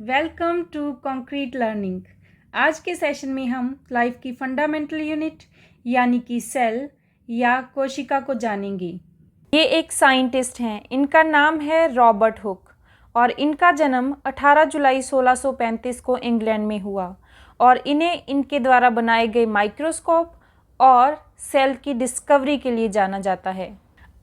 Welcome to concrete learning. आज के session में हम लाइफ की फंडामेंटल यूनिट यानी कि सेल या कोशिका को जानेंगे। ये एक साइंटिस्ट हैं, इनका नाम है रॉबर्ट हुक और इनका जन्म 18 जुलाई 1635 को इंग्लैंड में हुआ और इन्हें इनके द्वारा बनाए गए माइक्रोस्कोप और सेल की डिस्कवरी के लिए जाना जाता है।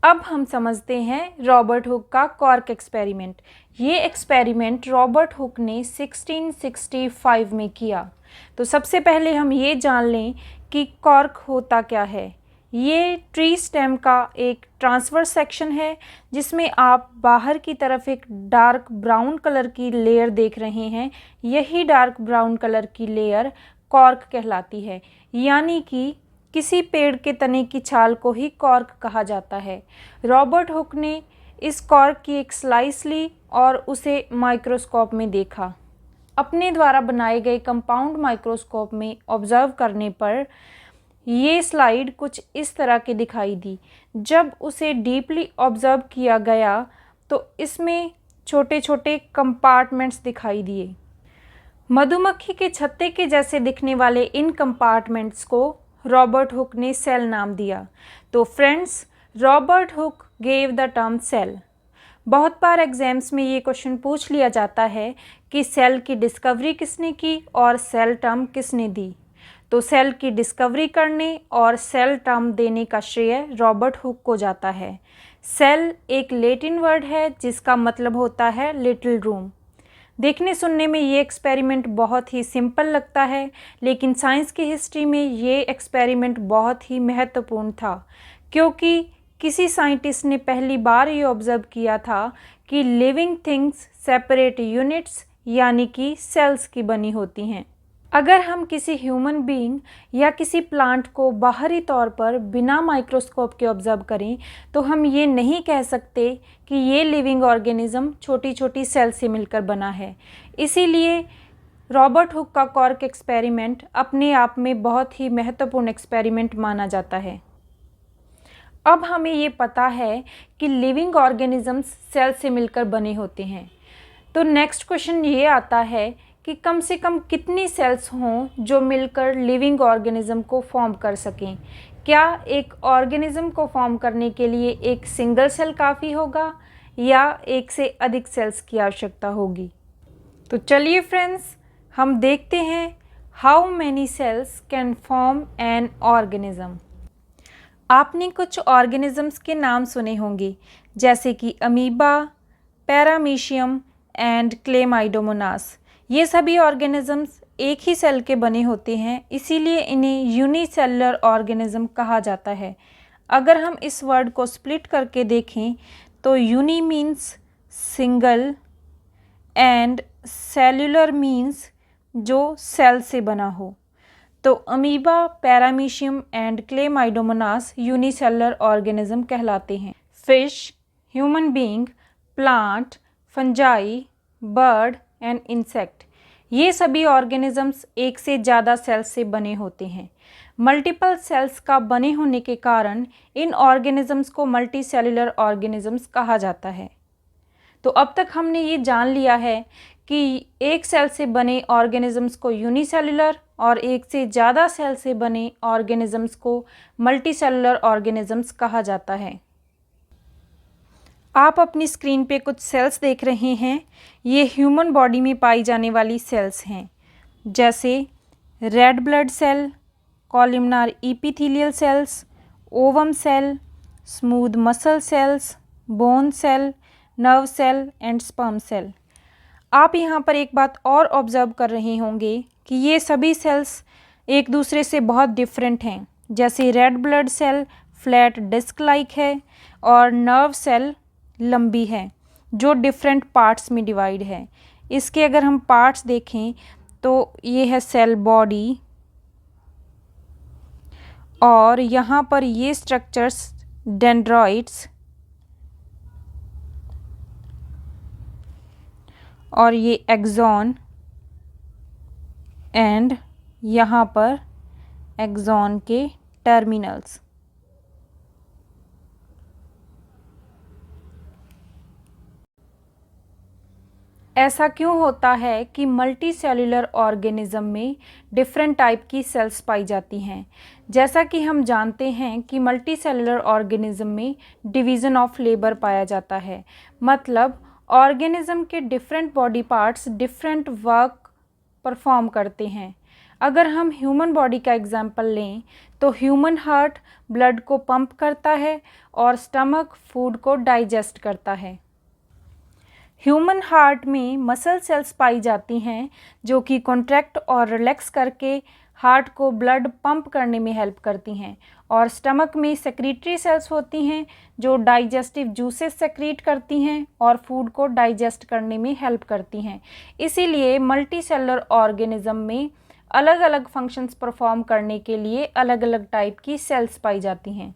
अब हम समझते हैं रॉबर्ट हुक का कॉर्क एक्सपेरिमेंट। ये एक्सपेरिमेंट रॉबर्ट हुक ने 1665 में किया। तो सबसे पहले हम ये जान लें कि कॉर्क होता क्या है। ये ट्री स्टेम का एक ट्रांसवर्स सेक्शन है जिसमें आप बाहर की तरफ एक डार्क ब्राउन कलर की लेयर देख रहे हैं। यही डार्क ब्राउन कलर की लेयर कॉर्क कहलाती है, यानी कि किसी पेड़ के तने की छाल को ही कॉर्क कहा जाता है। रॉबर्ट हुक ने इस कॉर्क की एक स्लाइस ली और उसे माइक्रोस्कोप में देखा। अपने द्वारा बनाए गए कंपाउंड माइक्रोस्कोप में ऑब्जर्व करने पर ये स्लाइड कुछ इस तरह की दिखाई दी। जब उसे डीपली ऑब्जर्व किया गया तो इसमें छोटे छोटे कंपार्टमेंट्स दिखाई दिए। मधुमक्खी के छत्ते के जैसे दिखने वाले इन कंपार्टमेंट्स को रॉबर्ट हुक ने सेल नाम दिया। तो friends, Robert Hooke gave the term cell. बहुत बार एग्जाम्स में ये क्वेश्चन पूछ लिया जाता है कि सेल की डिस्कवरी किसने की और सेल टर्म किसने दी। तो सेल की डिस्कवरी करने और सेल टर्म देने का श्रेय रॉबर्ट हुक को जाता है। सेल एक लैटिन वर्ड है जिसका मतलब होता है लिटिल रूम। देखने सुनने में ये एक्सपेरिमेंट बहुत ही सिंपल लगता है, लेकिन साइंस की हिस्ट्री में ये एक्सपेरिमेंट बहुत ही महत्वपूर्ण था, क्योंकि किसी साइंटिस्ट ने पहली बार ये ऑब्जर्व किया था कि लिविंग थिंग्स सेपरेट यूनिट्स यानी कि सेल्स की बनी होती हैं। अगर हम किसी ह्यूमन बीइंग या किसी प्लांट को बाहरी तौर पर बिना माइक्रोस्कोप के ऑब्जर्व करें तो हम ये नहीं कह सकते कि ये लिविंग ऑर्गेनिज्म छोटी छोटी सेल से मिलकर बना है। इसीलिए रॉबर्ट हुक का कॉर्क एक्सपेरिमेंट अपने आप में बहुत ही महत्वपूर्ण एक्सपेरिमेंट माना जाता है। अब हमें ये पता है कि लिविंग ऑर्गेनिजम्स सेल से मिलकर बने होते हैं। तो नेक्स्ट क्वेश्चन ये आता है कि कम से कम कितनी सेल्स हों जो मिलकर लिविंग ऑर्गेनिज्म को फॉर्म कर सकें। क्या एक ऑर्गेनिज्म को फॉर्म करने के लिए एक सिंगल सेल काफ़ी होगा या एक से अधिक सेल्स की आवश्यकता होगी? तो चलिए फ्रेंड्स, हम देखते हैं how many cells can form an organism. आपने कुछ ऑर्गेनिजम्स के नाम सुने होंगे, जैसे कि अमीबा, पैरामीशियम एंड क्लेमाइडोमोनास। ये सभी ऑर्गेनिजम्स एक ही सेल के बने होते हैं, इसीलिए इन्हें यूनिसेलुलर ऑर्गेनिज्म कहा जाता है। अगर हम इस वर्ड को स्प्लिट करके देखें तो uni means single and cellular means जो सेल से बना हो। तो amoeba, paramecium and chlamydomonas unicellular organism कहलाते हैं। Fish, human being, plant, fungi, bird and insect, ये सभी ऑर्गेनिजम्स एक से ज़्यादा सेल्स से बने होते हैं। मल्टीपल सेल्स का बने होने के कारण इन ऑर्गेनिजम्स को मल्टी सेलुलर ऑर्गेनिजम्स कहा जाता है। तो अब तक हमने ये जान लिया है कि एक सेल से बने ऑर्गेनिजम्स को यूनिसेलुलर और एक से ज़्यादा सेल से बने ऑर्गेनिजम्स को मल्टी सेलुलर ऑर्गेनिजम्स कहा जाता है। आप अपनी स्क्रीन पे कुछ सेल्स देख रहे हैं। ये ह्यूमन बॉडी में पाई जाने वाली सेल्स हैं, जैसे red blood cell, columnar epithelial cells, ovum cell, smooth muscle cells, bone cell, nerve cell and sperm cell. आप यहाँ पर एक बात और ऑब्जर्व कर रहे होंगे कि ये सभी सेल्स एक दूसरे से बहुत डिफरेंट हैं। जैसे red blood cell flat disc like है और नर्व सेल लंबी है जो डिफरेंट पार्ट्स में डिवाइड है। इसके अगर हम पार्ट्स देखें तो ये है सेल बॉडी और यहाँ पर ये स्ट्रक्चर्स डेंड्रॉइड्स और ये एक्सॉन एंड यहाँ पर एक्सॉन के टर्मिनल्स। ऐसा क्यों होता है कि मल्टी सेल्यूलर ऑर्गेनिज्म में डिफरेंट टाइप की सेल्स पाई जाती हैं? जैसा कि हम जानते हैं कि मल्टी सेल्यूलर ऑर्गेनिज्म में डिवीज़न ऑफ लेबर पाया जाता है, मतलब ऑर्गेनिज्म के different body parts different work perform करते हैं। अगर हम ह्यूमन बॉडी का एग्जाम्पल लें तो ह्यूमन हार्ट ब्लड को पंप करता है और स्टमक फूड को डाइजेस्ट करता है। ह्यूमन हार्ट में मसल सेल्स पाई जाती हैं जो कि कॉन्ट्रैक्ट और रिलैक्स करके हार्ट को ब्लड पंप करने में हेल्प करती हैं, और स्टमक में सेक्रीटरी सेल्स होती हैं जो डाइजेस्टिव जूसेस सेक्रीट करती हैं और फूड को डाइजेस्ट करने में हेल्प करती हैं। इसीलिए मल्टी सेलुलर ऑर्गेनिज्म में अलग अलग फंक्शंस परफॉर्म करने के लिए अलग अलग टाइप की सेल्स पाई जाती हैं।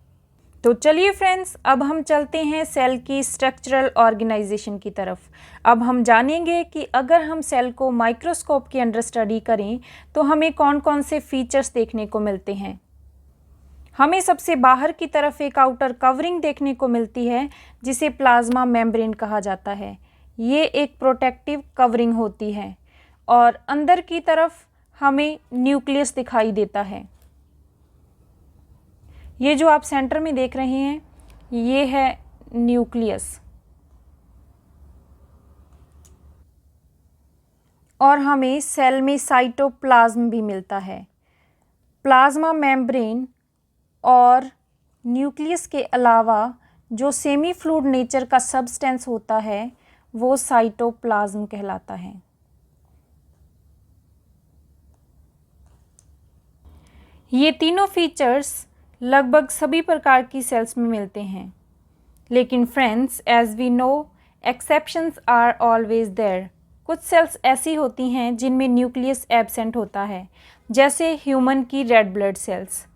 तो चलिए फ्रेंड्स, अब हम चलते हैं सेल की स्ट्रक्चरल ऑर्गेनाइजेशन की तरफ। अब हम जानेंगे कि अगर हम सेल को माइक्रोस्कोप के अंडर स्टडी करें तो हमें कौन कौन से फीचर्स देखने को मिलते हैं। हमें सबसे बाहर की तरफ एक आउटर कवरिंग देखने को मिलती है जिसे प्लाज्मा मेम्ब्रेन कहा जाता है। ये एक प्रोटेक्टिव कवरिंग होती है और अंदर की तरफ हमें न्यूक्लियस दिखाई देता है। ये जो आप सेंटर में देख रहे हैं ये है न्यूक्लियस, और हमें सेल में साइटोप्लाज्म भी मिलता है। प्लाज्मा मेम्ब्रेन और न्यूक्लियस के अलावा जो सेमी फ्लूइड नेचर का सब्सटेंस होता है वो साइटोप्लाज्म कहलाता है। ये तीनों फीचर्स लगभग सभी प्रकार की सेल्स में मिलते हैं, लेकिन friends as we know exceptions are always there. कुछ सेल्स ऐसी होती हैं जिनमें न्यूक्लियस एब्सेंट होता है, जैसे ह्यूमन की रेड ब्लड सेल्स।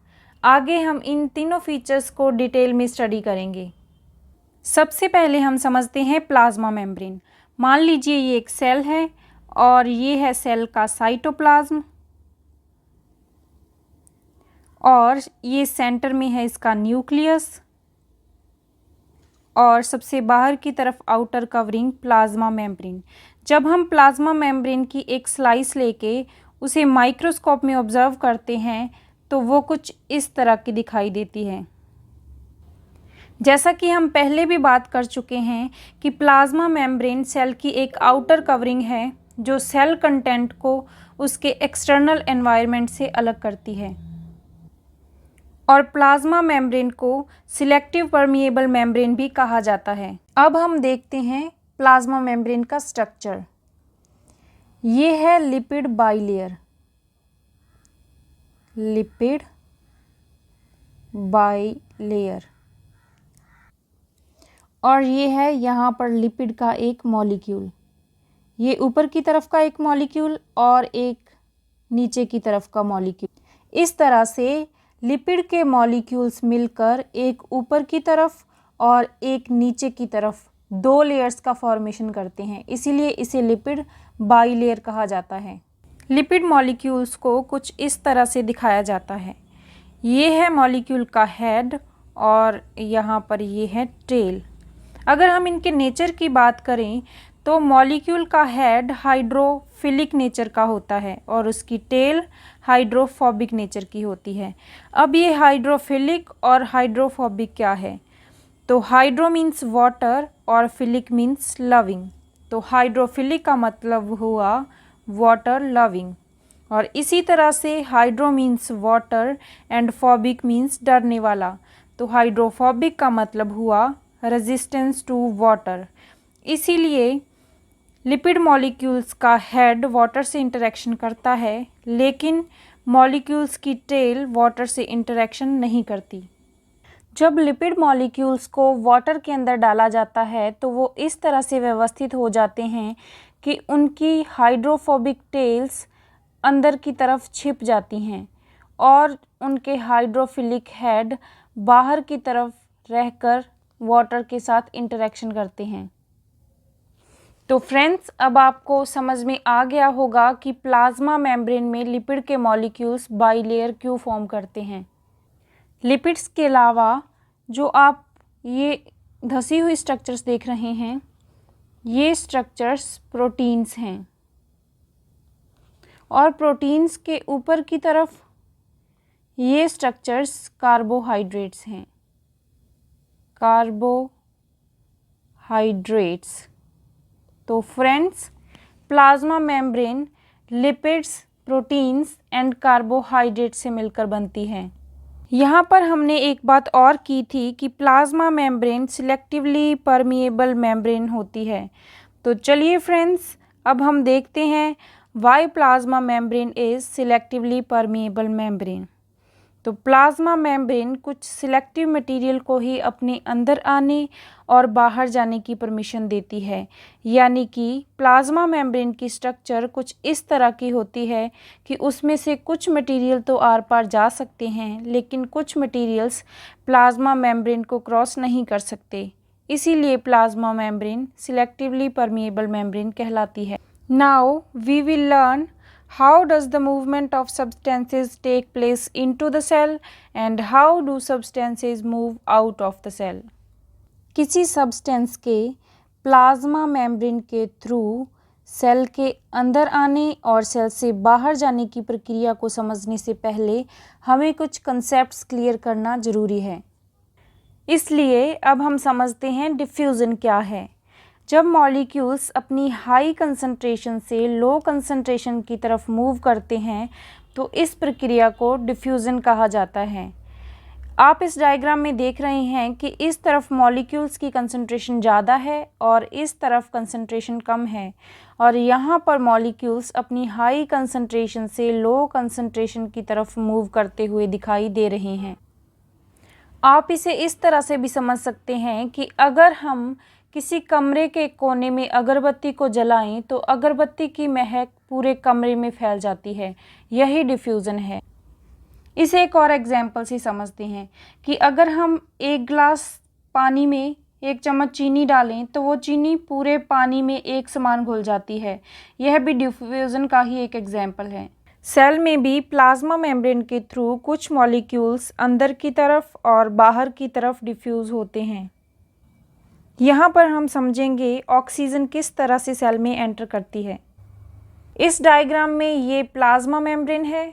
आगे हम इन तीनों फीचर्स को डिटेल में स्टडी करेंगे। सबसे पहले हम समझते हैं प्लाज्मा मेम्ब्रेन। मान लीजिए ये एक सेल है और ये है सेल का साइटोप्लाज्म, और ये सेंटर में है इसका न्यूक्लियस, और सबसे बाहर की तरफ आउटर कवरिंग प्लाज्मा मेम्ब्रेन। जब हम प्लाज्मा मेम्ब्रेन की एक स्लाइस लेके उसे माइक्रोस्कोप में ऑब्जर्व करते हैं तो वो कुछ इस तरह की दिखाई देती है। जैसा कि हम पहले भी बात कर चुके हैं कि प्लाज्मा मेम्ब्रेन सेल की एक आउटर कवरिंग है जो सेल कंटेंट को उसके एक्सटर्नल एनवायरनमेंट से अलग करती है, और प्लाज्मा मेम्ब्रेन को सिलेक्टिव परमिएबल मेम्ब्रेन भी कहा जाता है। अब हम देखते हैं प्लाज्मा मेम्ब्रेन का स्ट्रक्चर। ये है लिपिड बाइलेयर, लिपिड बाइलेयर, और ये है यहाँ पर लिपिड का एक मॉलिक्यूल। ये ऊपर की तरफ का एक मॉलिक्यूल और एक नीचे की तरफ का मॉलिक्यूल। इस तरह से लिपिड के मॉलिक्यूल्स मिलकर एक ऊपर की तरफ और एक नीचे की तरफ दो लेयर्स का फॉर्मेशन करते हैं, इसीलिए इसे लिपिड बाइलेयर कहा जाता है। लिपिड मॉलिक्यूल्स को कुछ इस तरह से दिखाया जाता है। ये है मॉलिक्यूल का हेड और यहाँ पर ये है टेल। अगर हम इनके नेचर की बात करें तो मॉलिक्यूल का हेड हाइड्रोफिलिक नेचर का होता है और उसकी टेल हाइड्रोफोबिक नेचर की होती है। अब ये हाइड्रोफिलिक और हाइड्रोफोबिक क्या है? तो हाइड्रो मीन्स वाटर और फिलिक मीन्स लविंग। तो हाइड्रोफिलिक का मतलब हुआ वाटर लविंग, और इसी तरह से hydro means water and phobic means डरने वाला। तो हाइड्रोफोबिक का मतलब हुआ रेजिस्टेंस टू वाटर। इसीलिए लिपिड मॉलिक्यूल्स का हेड वाटर से इंटरेक्शन करता है, लेकिन मॉलिक्यूल्स की टेल वाटर से इंटरेक्शन नहीं करती। जब लिपिड मॉलिक्यूल्स को वाटर के अंदर डाला जाता है तो वो इस तरह से व्यवस्थित हो जाते हैं कि उनकी हाइड्रोफोबिक टेल्स अंदर की तरफ छिप जाती हैं और उनके हाइड्रोफिलिक हेड बाहर की तरफ रहकर वाटर के साथ इंटरेक्शन करते हैं। तो फ्रेंड्स, अब आपको समझ में आ गया होगा कि प्लाज्मा मेम्ब्रेन में लिपिड के मॉलिक्यूल्स बाइलेयर क्यों फॉर्म करते हैं। लिपिड्स के अलावा जो आप ये धसी हुई स्ट्रक्चर्स देख रहे हैं ये स्ट्रक्चर्स प्रोटीन्स हैं और प्रोटीन्स के ऊपर की तरफ ये स्ट्रक्चर्स कार्बोहाइड्रेट्स हैं, कार्बोहाइड्रेट्स। तो friends, plasma membrane lipids, proteins and carbohydrate से मिलकर बनती है। यहाँ पर हमने एक बात और की थी कि plasma membrane selectively permeable membrane होती है। तो चलिए फ्रेंड्स, अब हम देखते हैं why plasma membrane is selectively permeable membrane. तो प्लाज्मा मेम्ब्रेन कुछ सिलेक्टिव मटेरियल को ही अपने अंदर आने और बाहर जाने की परमिशन देती है, यानी कि प्लाज्मा मेम्ब्रेन की स्ट्रक्चर कुछ इस तरह की होती है कि उसमें से कुछ मटेरियल तो आर पार जा सकते हैं, लेकिन कुछ मटेरियल्स प्लाज्मा मेम्ब्रेन को क्रॉस नहीं कर सकते। इसीलिए plasma membrane selectively permeable membrane कहलाती है। Now we will learn how does the movement of substances take place into the cell and how do substances move out of the cell? किसी substance के plasma membrane के through cell के अंदर आने और cell से बाहर जाने की प्रक्रिया को समझने से पहले हमें कुछ कंसेप्ट्स क्लियर करना ज़रूरी है। इसलिए अब हम समझते हैं डिफ्यूज़न क्या है। जब मॉलिक्यूल्स अपनी हाई कंसंट्रेशन से लो कंसंट्रेशन की तरफ मूव करते हैं तो इस प्रक्रिया को डिफ्यूज़न कहा जाता है। आप इस डायग्राम में देख रहे हैं कि इस तरफ मॉलिक्यूल्स की कंसंट्रेशन ज़्यादा है और इस तरफ कंसंट्रेशन कम है, और यहाँ पर मॉलिक्यूल्स अपनी हाई कंसंट्रेशन से लो कंसंट्रेशन की तरफ मूव करते हुए दिखाई दे रहे हैं। आप इसे इस तरह से भी समझ सकते हैं कि अगर हम किसी कमरे के कोने में अगरबत्ती को जलाएं तो अगरबत्ती की महक पूरे कमरे में फैल जाती है। यही डिफ्यूज़न है। इसे एक और एग्जाम्पल से समझते हैं कि अगर हम एक ग्लास पानी में 1 चम्मच चीनी डालें तो वो चीनी पूरे पानी में एक समान घुल जाती है। यह भी डिफ्यूज़न का ही एक एग्जाम्पल है। सेल में भी प्लाज्मा मेम्ब्रेन के थ्रू कुछ मॉलिक्यूल्स अंदर की तरफ और बाहर की तरफ डिफ्यूज़ होते हैं। यहाँ पर हम समझेंगे ऑक्सीजन किस तरह से सेल में एंटर करती है। इस डायग्राम में ये प्लाज्मा मेम्ब्रेन है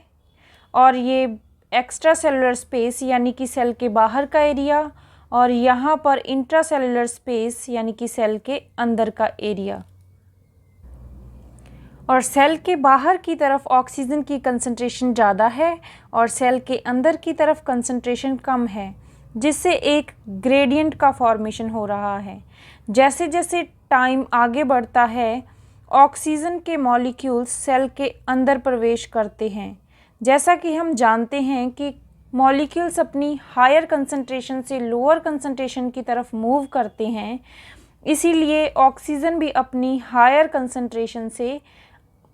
और ये एक्स्ट्रा सेलुलर स्पेस यानी कि सेल के बाहर का एरिया, और यहाँ पर इंट्रा सेलुलर स्पेस यानी कि सेल के अंदर का एरिया। और सेल के बाहर की तरफ ऑक्सीजन की कंसंट्रेशन ज़्यादा है और सेल के अंदर की तरफ कंसंट्रेशन कम है, जिससे एक ग्रेडियंट का फॉर्मेशन हो रहा है। जैसे जैसे टाइम आगे बढ़ता है ऑक्सीजन के मॉलिक्यूल्स सेल के अंदर प्रवेश करते हैं। जैसा कि हम जानते हैं कि मॉलिक्यूल्स अपनी हायर कंसंट्रेशन से लोअर कंसंट्रेशन की तरफ मूव करते हैं, इसीलिए ऑक्सीजन भी अपनी हायर कंसंट्रेशन से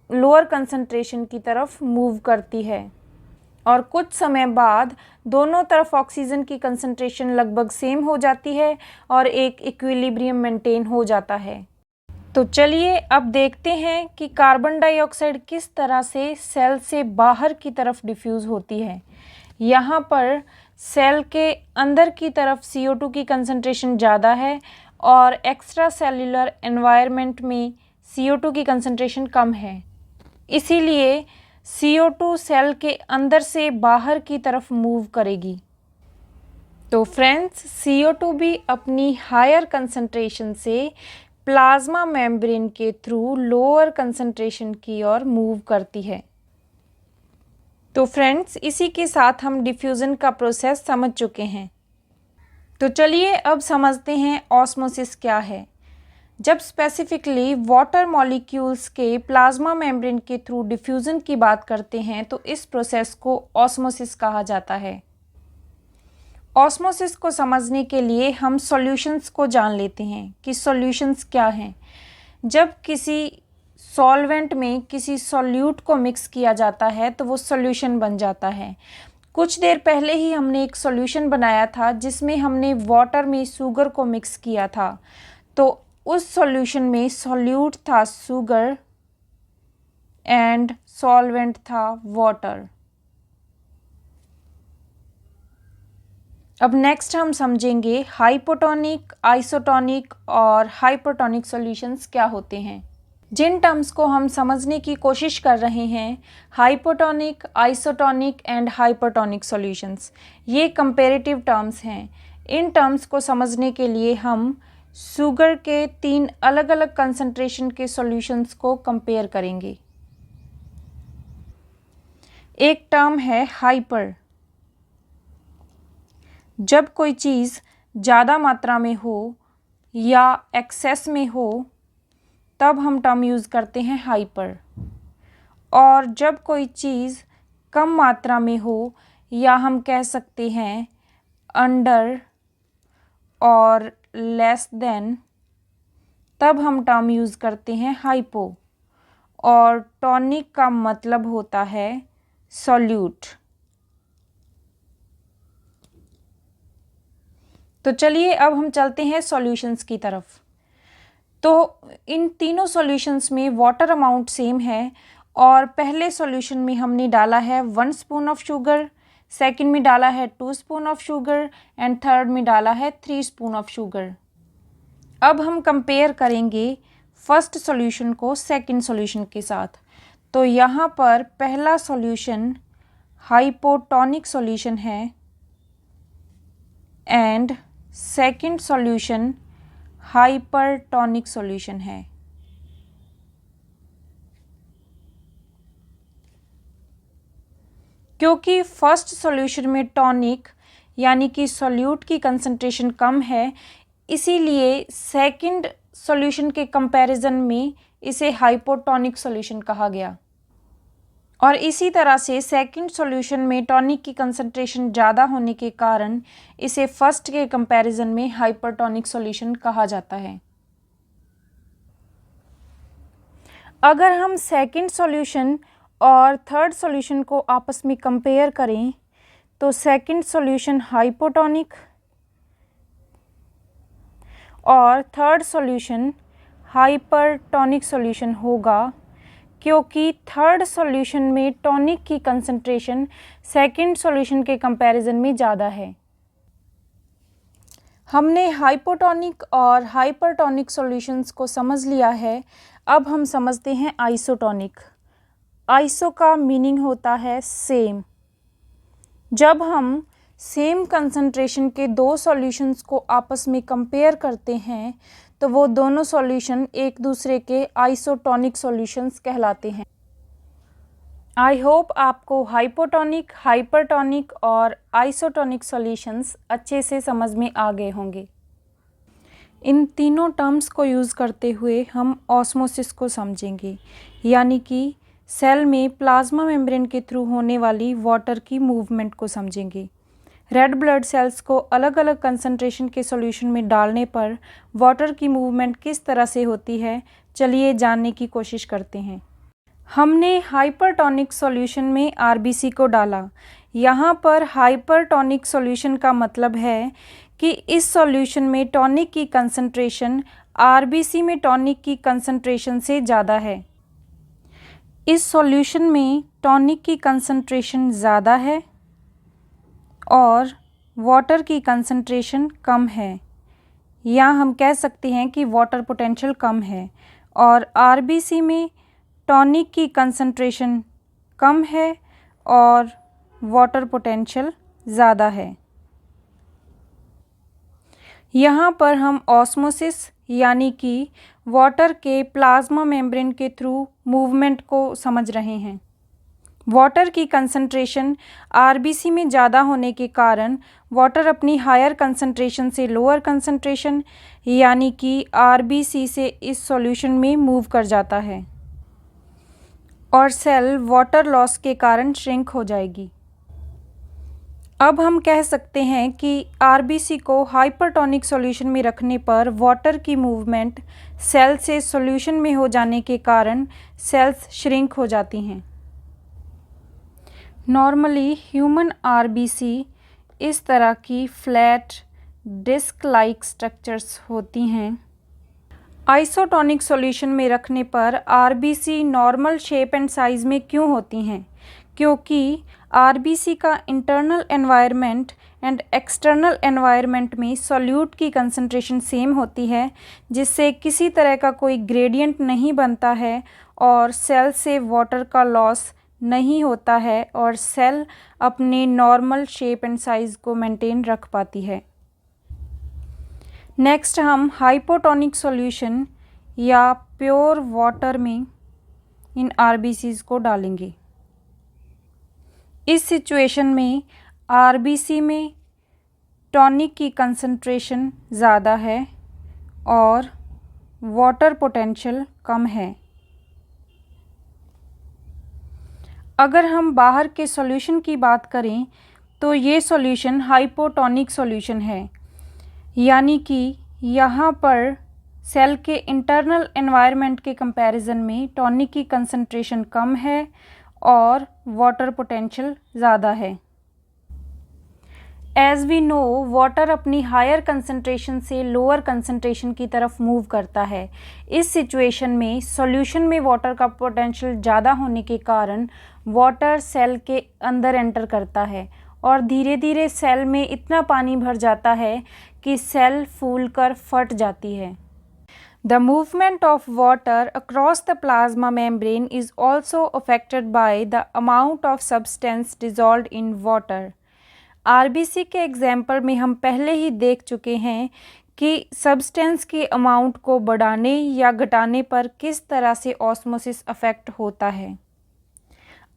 लोअर कंसंट्रेशन की तरफ मूव करती है, और कुछ समय बाद दोनों तरफ ऑक्सीजन की कंसंट्रेशन लगभग सेम हो जाती है और एक इक्विलिब्रियम मेंटेन हो जाता है। तो चलिए अब देखते हैं कि कार्बन डाइऑक्साइड किस तरह से सेल से बाहर की तरफ डिफ्यूज़ होती है। यहाँ पर सेल के अंदर की तरफ CO2 की कंसंट्रेशन ज़्यादा है और एक्स्ट्रा सेल्युलर एनवायरनमेंट में CO2 की कंसंट्रेशन कम है, इसीलिए CO2 सेल के अंदर से बाहर की तरफ मूव करेगी। तो फ्रेंड्स, CO2 भी अपनी हायर कंसंट्रेशन से प्लाज्मा मेम्ब्रेन के थ्रू लोअर कंसंट्रेशन की ओर मूव करती है। तो फ्रेंड्स, इसी के साथ हम डिफ्यूज़न का प्रोसेस समझ चुके हैं। तो चलिए अब समझते हैं ऑस्मोसिस क्या है। जब स्पेसिफिकली वाटर मॉलिक्यूल्स के प्लाज्मा मेम्ब्रेन के थ्रू डिफ्यूज़न की बात करते हैं तो इस प्रोसेस को ऑस्मोसिस कहा जाता है। ऑस्मोसिस को समझने के लिए हम सॉल्यूशंस को जान लेते हैं कि सॉल्यूशंस क्या हैं। जब किसी सॉल्वेंट में किसी सॉल्यूट को मिक्स किया जाता है तो वो सॉल्यूशन बन जाता है। कुछ देर पहले ही हमने एक सॉल्यूशन बनाया था जिसमें हमने वाटर में शुगर को मिक्स किया था। तो उस सॉल्यूशन में सॉल्यूट था शुगर एंड सॉल्वेंट था वाटर। अब नेक्स्ट हम समझेंगे हाइपोटोनिक, आइसोटोनिक और हाइपरटोनिक सॉल्यूशंस क्या होते हैं। जिन टर्म्स को हम समझने की कोशिश कर रहे हैं, hypotonic, isotonic and hypertonic solutions, ये कंपैरेटिव टर्म्स हैं। इन टर्म्स को समझने के लिए हम शुगर के 3 अलग अलग कंसंट्रेशन के सॉल्यूशंस को कंपेयर करेंगे। एक टर्म है हाइपर। जब कोई चीज़ ज़्यादा मात्रा में हो या एक्सेस में हो तब हम टर्म यूज़ करते हैं हाइपर। और जब कोई चीज़ कम मात्रा में हो या हम कह सकते हैं अंडर और लेस देन, तब हम टर्म यूज़ करते हैं हाइपो। और टॉनिक का मतलब होता है सॉल्यूट। तो चलिए अब हम चलते हैं सॉल्यूशंस की तरफ। तो इन तीनों सॉल्यूशंस में वाटर अमाउंट सेम है और पहले सॉल्यूशन में हमने डाला है 1 स्पून ऑफ शुगर, सेकंड में डाला है 2 spoon of sugar and third में डाला है 3 स्पून ऑफ शुगर। अब हम कंपेयर करेंगे फर्स्ट सॉल्यूशन को सेकंड सॉल्यूशन के साथ। तो यहाँ पर पहला सॉल्यूशन हाइपोटोनिक सॉल्यूशन है and second solution hypertonic solution है। क्योंकि फर्स्ट सॉल्यूशन में टॉनिक यानी कि सॉल्यूट की कंसंट्रेशन कम है, इसीलिए सेकंड सॉल्यूशन के कंपैरिजन में इसे हाइपोटोनिक सॉल्यूशन कहा गया। और इसी तरह से सेकंड सॉल्यूशन में टॉनिक की कंसंट्रेशन ज़्यादा होने के कारण इसे फर्स्ट के कंपैरिजन में हाइपरटोनिक सॉल्यूशन कहा जाता है। अगर हम सेकंड सॉल्यूशन और थर्ड सॉल्यूशन को आपस में कंपेयर करें तो सेकंड सॉल्यूशन हाइपोटोनिक और थर्ड सॉल्यूशन हाइपरटोनिक सॉल्यूशन होगा, क्योंकि थर्ड सॉल्यूशन में टॉनिक की कंसंट्रेशन सेकंड सॉल्यूशन के कंपैरिजन में ज़्यादा है। हमने हाइपोटोनिक और हाइपरटोनिक सॉल्यूशंस को समझ लिया है। अब हम समझते हैं आइसोटोनिक। आइसो का मीनिंग होता है सेम। जब हम सेम कंसंट्रेशन के 2 सॉल्यूशंस को आपस में कंपेयर करते हैं तो वो दोनों सॉल्यूशन एक दूसरे के आइसोटोनिक सॉल्यूशंस कहलाते हैं। आई होप आपको हाइपोटोनिक, हाइपरटोनिक और आइसोटोनिक सॉल्यूशंस अच्छे से समझ में आ गए होंगे। इन तीनों टर्म्स को यूज़ करते हुए हम ऑस्मोसिस को समझेंगे, यानी कि सेल में प्लाज्मा मेम्ब्रेन के थ्रू होने वाली वाटर की मूवमेंट को समझेंगे। रेड ब्लड सेल्स को अलग अलग कंसंट्रेशन के सॉल्यूशन में डालने पर वाटर की मूवमेंट किस तरह से होती है, चलिए जानने की कोशिश करते हैं। हमने हाइपरटोनिक सॉल्यूशन में आरबीसी को डाला। यहाँ पर हाइपरटोनिक सॉल्यूशन का मतलब है कि इस सॉल्यूशन में टॉनिक की कंसंट्रेशन आरबीसी में टॉनिक की कंसंट्रेशन से ज़्यादा है। इस सॉल्यूशन में टॉनिक की कंसंट्रेशन ज़्यादा है और वाटर की कंसंट्रेशन कम है, या हम कह सकते हैं कि वाटर पोटेंशियल कम है। और आरबीसी में टॉनिक की कंसंट्रेशन कम है और वाटर पोटेंशियल ज़्यादा है। यहाँ पर हम ऑस्मोसिस यानी कि वाटर के प्लाज्मा मेम्ब्रेन के थ्रू मूवमेंट को समझ रहे हैं। वाटर की कंसंट्रेशन आरबीसी में ज़्यादा होने के कारण वाटर अपनी हायर कंसंट्रेशन से लोअर कंसंट्रेशन यानी कि आरबीसी से इस सॉल्यूशन में मूव कर जाता है और सेल वाटर लॉस के कारण श्रिंक हो जाएगी। अब हम कह सकते हैं कि आरबीसी को हाइपरटोनिक सॉल्यूशन में रखने पर वाटर की मूवमेंट सेल से सॉल्यूशन में हो जाने के कारण सेल्स श्रिंक हो जाती हैं। नॉर्मली ह्यूमन आरबीसी इस तरह की फ्लैट डिस्क लाइक स्ट्रक्चर्स होती हैं। आइसोटोनिक सॉल्यूशन में रखने पर RBC normal shape and size में क्यों होती हैं? क्योंकि आरबीसी का internal environment and external environment में सॉल्यूट की कंसंट्रेशन सेम होती है, जिससे किसी तरह का कोई ग्रेडियंट नहीं बनता है और सेल से वाटर का लॉस नहीं होता है और सेल अपने नॉर्मल शेप एंड साइज़ को मेंटेन रख पाती है। नेक्स्ट हम हाइपोटोनिक सॉल्यूशन या प्योर वाटर में इन आरबीसीज़ को डालेंगे। इस सिचुएशन में आरबीसी में टॉनिक की कंसंट्रेशन ज़्यादा है और वाटर पोटेंशियल कम है। अगर हम बाहर के सॉल्यूशन की बात करें तो ये सॉल्यूशन हाइपोटोनिक सॉल्यूशन है, यानी कि यहाँ पर सेल के इंटरनल एनवायरनमेंट के कंपैरिजन में टॉनिक की कंसंट्रेशन कम है और वाटर पोटेंशियल ज़्यादा है। एज वी नो, वाटर अपनी हायर कंसंट्रेशन से लोअर कंसंट्रेशन की तरफ मूव करता है। इस सिचुएशन में सॉल्यूशन में वाटर का पोटेंशियल ज़्यादा होने के कारण वाटर सेल के अंदर एंटर करता है और धीरे धीरे सेल में इतना पानी भर जाता है कि सेल फूलकर फट जाती है। The movement of water across the plasma membrane is also affected by the amount of substance dissolved in water. RBC के एग्जाम्पल में हम पहले ही देख चुके हैं कि सब्सटेंस के अमाउंट को बढ़ाने या घटाने पर किस तरह से ऑस्मोसिस अफेक्ट होता है।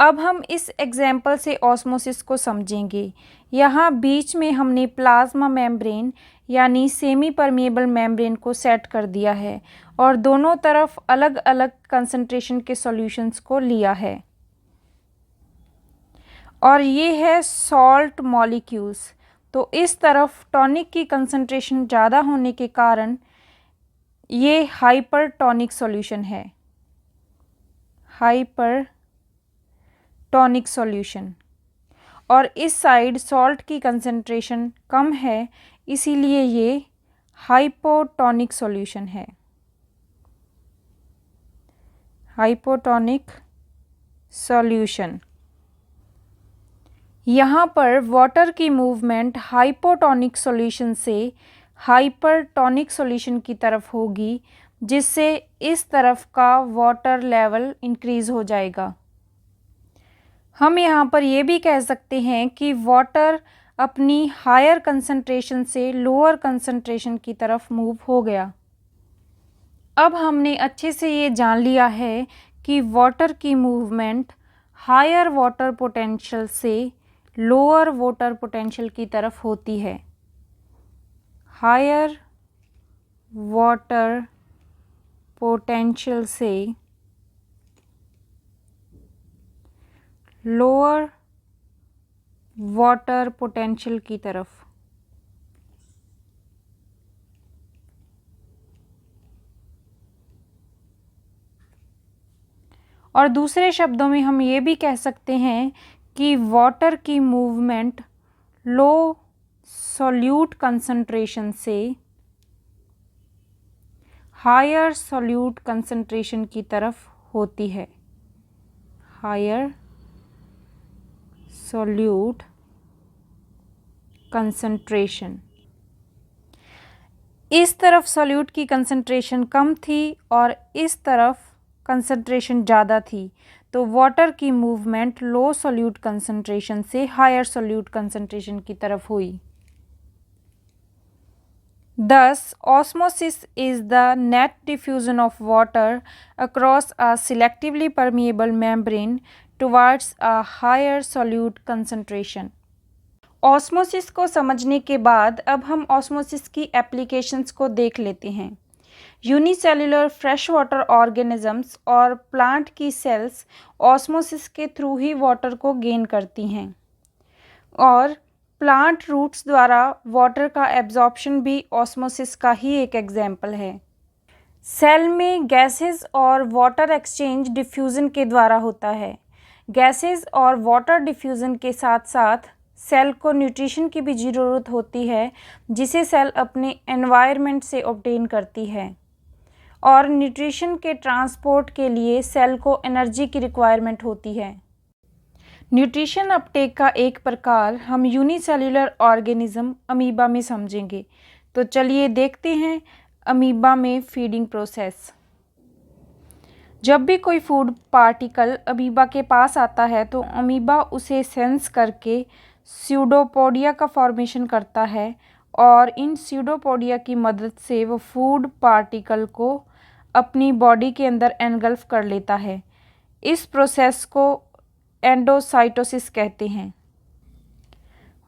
अब हम इस एग्जाम्पल से ऑस्मोसिस को समझेंगे। यहाँ बीच में हमने प्लाज्मा मेम्ब्रेन यानी सेमी परमिएबल मेम्ब्रेन को सेट कर दिया है और दोनों तरफ अलग अलग कंसंट्रेशन के सॉल्यूशंस को लिया है और ये है सॉल्ट मॉलिक्यूल्स। तो इस तरफ टॉनिक की कंसंट्रेशन ज़्यादा होने के कारण ये हाइपरटोनिक सॉल्यूशन है, हाइपरटोनिक सॉल्यूशन, और इस साइड सॉल्ट की कंसंट्रेशन कम है, इसीलिए ये हाइपोटोनिक सॉल्यूशन है, हाइपोटोनिक सॉल्यूशन। यहाँ पर वाटर की मूवमेंट हाइपोटोनिक सॉल्यूशन से हाइपरटोनिक सॉल्यूशन की तरफ होगी, जिससे इस तरफ का वाटर लेवल इंक्रीज़ हो जाएगा। हम यहाँ पर ये भी कह सकते हैं कि वाटर अपनी हायर कंसंट्रेशन से लोअर कंसंट्रेशन की तरफ मूव हो गया। अब हमने अच्छे से ये जान लिया है कि वाटर की मूवमेंट हायर वाटर पोटेंशियल से लोअर वाटर पोटेंशियल की तरफ होती है। हायर वाटर पोटेंशियल से लोअर वाटर पोटेंशियल की तरफ। और दूसरे शब्दों में हम ये भी कह सकते हैं कि वाटर की मूवमेंट लो सॉल्यूट कंसंट्रेशन से हायर सॉल्यूट कंसंट्रेशन की तरफ होती है, हायर सॉल्यूट कंसंट्रेशन। इस तरफ सॉल्यूट की कंसंट्रेशन कम थी और इस तरफ कंसंट्रेशन ज़्यादा थी, तो वाटर की मूवमेंट लो सॉल्यूट कंसंट्रेशन से हायर सॉल्यूट कंसंट्रेशन की तरफ हुई। Thus, osmosis is the net diffusion of water across a selectively permeable membrane towards a higher solute concentration. Osmosis को समझने के बाद अब हम ऑस्मोसिस की एप्लीकेशंस को देख लेते हैं। यूनिसेल्युलर फ्रेश वाटर ऑर्गेनिजम्स और प्लांट की सेल्स ऑस्मोसिस के थ्रू ही वाटर को गेन करती हैं और प्लांट रूट्स द्वारा वाटर का एब्जॉर्प्शन भी ऑस्मोसिस का ही एक एग्जाम्पल है। सेल में गैसेस और वाटर एक्सचेंज डिफ्यूज़न के द्वारा होता है। गैसेस और वाटर डिफ्यूज़न के साथ साथ सेल को न्यूट्रिशन की भी ज़रूरत होती है, जिसे सेल अपने एनवायरनमेंट से ऑब्टेन करती है और न्यूट्रिशन के ट्रांसपोर्ट के लिए सेल को एनर्जी की रिक्वायरमेंट होती है। न्यूट्रिशन अपटेक का एक प्रकार हम यूनिसेल्युलर ऑर्गेनिज्म अमीबा में समझेंगे। तो चलिए देखते हैं अमीबा में फीडिंग प्रोसेस। जब भी कोई फूड पार्टिकल अमीबा के पास आता है तो अमीबा उसे सेंस करके स्यूडोपोडिया का फॉर्मेशन करता है और इन स्यूडोपोडिया की मदद से वो फूड पार्टिकल को अपनी बॉडी के अंदर एनगल्फ कर लेता है। इस प्रोसेस को एंडोसाइटोसिस कहते हैं।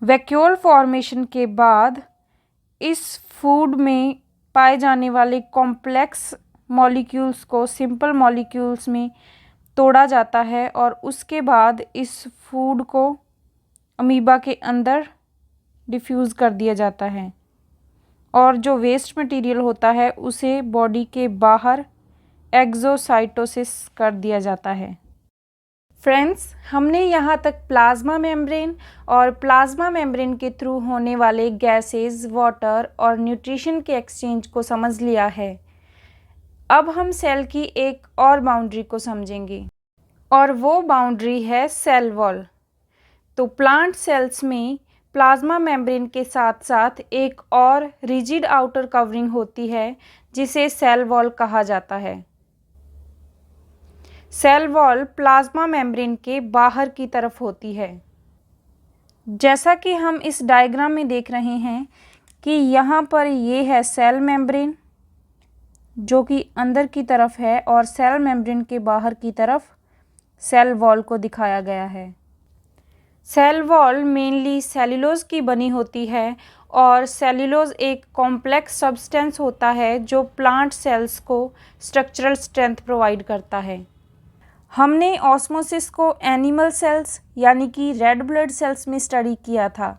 वैक्यूल फॉर्मेशन के बाद इस फूड में पाए जाने वाले कॉम्प्लेक्स मॉलिक्यूल्स को सिंपल मॉलिक्यूल्स में तोड़ा जाता है और उसके बाद इस फूड को अमीबा के अंदर डिफ्यूज़ कर दिया जाता है और जो वेस्ट मटेरियल होता है उसे बॉडी के बाहर एक्सोसाइटोसिस कर दिया जाता है। फ्रेंड्स, हमने यहाँ तक प्लाज्मा मेम्ब्रेन और प्लाज्मा मेम्ब्रेन के थ्रू होने वाले गैसेस, वाटर और न्यूट्रिशन के एक्सचेंज को समझ लिया है। अब हम सेल की एक और बाउंड्री को समझेंगे और वो बाउंड्री है सेल वॉल। तो प्लांट सेल्स में प्लाज्मा मेम्ब्रेन के साथ साथ एक और रिजिड आउटर कवरिंग होती है जिसे सेल वॉल कहा जाता है। सेल वॉल प्लाज्मा मेम्ब्रेन के बाहर की तरफ होती है। जैसा कि हम इस डायग्राम में देख रहे हैं कि यहाँ पर ये है सेल मेम्ब्रेन जो कि अंदर की तरफ है और सेल मेम्ब्रेन के बाहर की तरफ सेल वॉल को दिखाया गया है। सेल वॉल मेनली सेल्यूलोज की बनी होती है और सेल्यूलोज एक कॉम्प्लेक्स सब्सटेंस होता है जो प्लांट सेल्स को स्ट्रक्चरल स्ट्रेंथ प्रोवाइड करता है। हमने ऑस्मोसिस को एनिमल सेल्स यानी कि रेड ब्लड सेल्स में स्टडी किया था।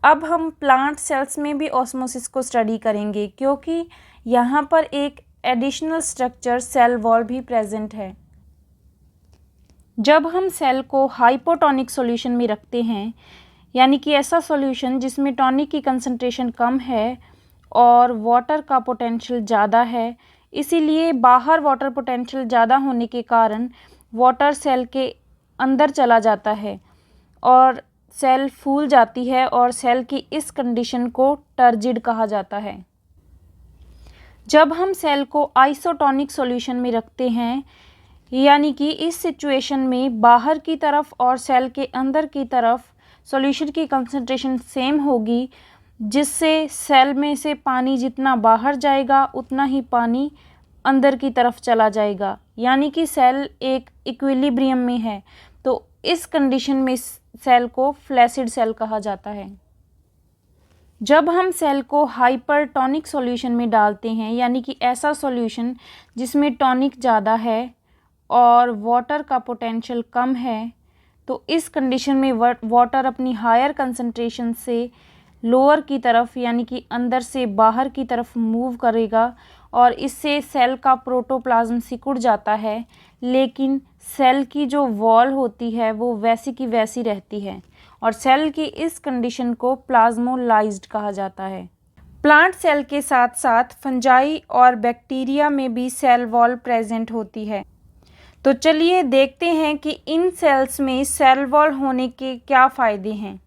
अब हम प्लांट सेल्स में भी ऑस्मोसिस को स्टडी करेंगे क्योंकि यहाँ पर एक एडिशनल स्ट्रक्चर सेल वॉल भी प्रेजेंट है। जब हम सेल को हाइपोटोनिक सॉल्यूशन में रखते हैं यानी कि ऐसा सॉल्यूशन जिसमें टॉनिक की कंसंट्रेशन कम है और वाटर का पोटेंशियल ज़्यादा है, इसीलिए बाहर वाटर पोटेंशियल ज़्यादा होने के कारण वाटर सेल के अंदर चला जाता है और सेल फूल जाती है और सेल की इस कंडीशन को टर्जिड कहा जाता है। जब हम सेल को आइसोटोनिक सॉल्यूशन में रखते हैं यानी कि इस सिचुएशन में बाहर की तरफ और सेल के अंदर की तरफ सॉल्यूशन की कंसंट्रेशन सेम होगी, जिससे सेल में से पानी जितना बाहर जाएगा उतना ही पानी अंदर की तरफ चला जाएगा, यानी कि सेल एक इक्विलिब्रियम में है। तो इस कंडीशन में सेल को फ्लैसिड सेल कहा जाता है। जब हम सेल को हाइपरटोनिक सॉल्यूशन में डालते हैं यानी कि ऐसा सॉल्यूशन जिसमें टॉनिक ज़्यादा है और वाटर का पोटेंशियल कम है, तो इस कंडीशन में वाटर अपनी हायर कंसंट्रेशन से लोअर की तरफ यानी कि अंदर से बाहर की तरफ मूव करेगा और इससे सेल का प्रोटोप्लाज्म सिकुड़ जाता है, लेकिन सेल की जो वॉल होती है वो वैसी की वैसी रहती है और सेल की इस कंडीशन को प्लाज्मोलाइज्ड कहा जाता है। प्लांट सेल के साथ साथ फंजाई और बैक्टीरिया में भी सेल वॉल प्रेजेंट होती है। तो चलिए देखते हैं कि इन सेल्स में सेल वॉल होने के क्या फ़ायदे हैं।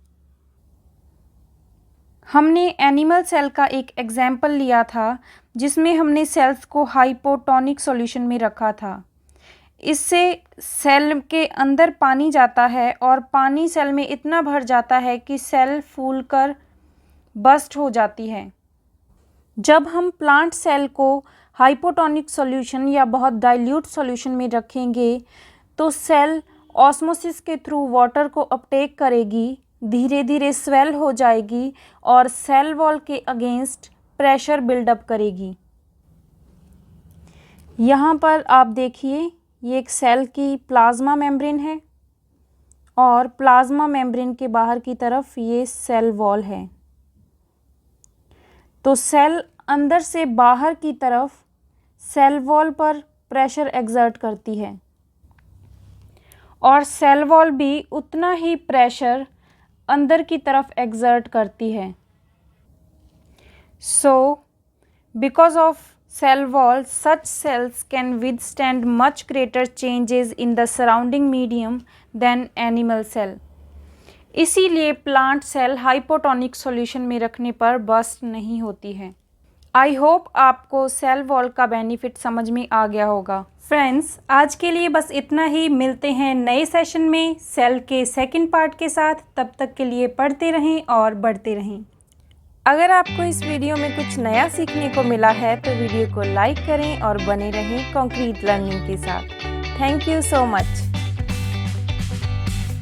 हमने एनिमल सेल का एक एग्जाम्पल लिया था जिसमें हमने सेल्स को हाइपोटोनिक सॉल्यूशन में रखा था। इससे सेल के अंदर पानी जाता है और पानी सेल में इतना भर जाता है कि सेल फूलकर बस्ट हो जाती है। जब हम प्लांट सेल को हाइपोटोनिक सॉल्यूशन या बहुत डाइल्यूट सॉल्यूशन में रखेंगे तो सेल ऑस्मोसिस के थ्रू वाटर को अपटेक करेगी, धीरे धीरे स्वेल हो जाएगी और सेल वॉल के अगेंस्ट प्रेशर बिल्डअप करेगी। यहाँ पर आप देखिए, ये एक सेल की प्लाज्मा मेम्ब्रेन है और प्लाज्मा मेम्ब्रेन के बाहर की तरफ ये सेल वॉल है। तो सेल अंदर से बाहर की तरफ सेल वॉल पर प्रेशर एक्सर्ट करती है और सेल वॉल भी उतना ही प्रेशर अंदर की तरफ एक्सर्ट करती है। So because of cell wall, such cells can withstand much greater changes in the surrounding medium than animal cell. इसीलिए प्लांट सेल हाइपोटोनिक सॉल्यूशन में रखने पर बस्ट नहीं होती है। आई होप आपको सेल वॉल का बेनिफिट समझ में आ गया होगा। फ्रेंड्स, आज के लिए बस इतना ही। मिलते हैं नए सेशन में सेल के सेकंड पार्ट के साथ। तब तक के लिए पढ़ते रहें और बढ़ते रहें। अगर आपको इस वीडियो में कुछ नया सीखने को मिला है तो वीडियो को लाइक करें और बने रहें कंक्रीट लर्निंग के साथ। Thank you so much.